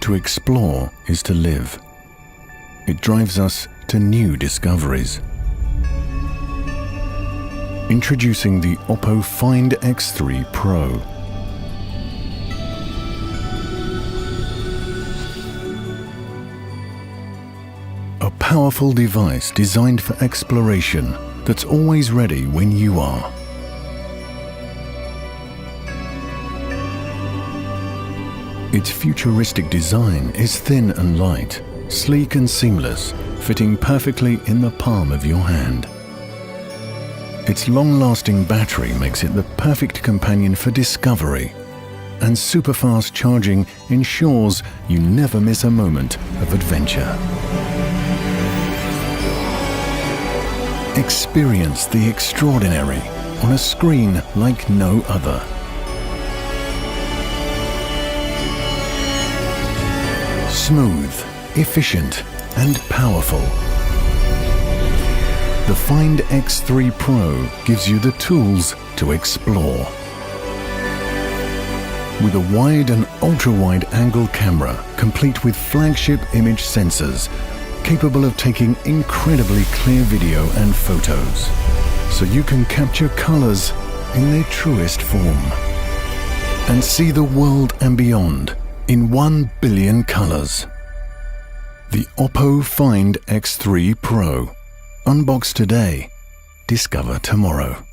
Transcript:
To explore is to live. It drives us to new discoveries. Introducing the OPPO Find X3 Pro. A powerful device designed for exploration that's always ready when you are. Its futuristic design is thin and light, sleek and seamless, fitting perfectly in the palm of your hand. Its long-lasting battery makes it the perfect companion for discovery, and super-fast charging ensures you never miss a moment of adventure. Experience the extraordinary on a screen like no other. Smooth, efficient, and powerful. The Find X3 Pro gives you the tools to explore. With a wide and ultra-wide angle camera, complete with flagship image sensors, capable of taking incredibly clear video and photos, so you can capture colors in their truest form and see the world and beyond in 1 billion colors. The OPPO Find X3 Pro. Unbox today, discover tomorrow.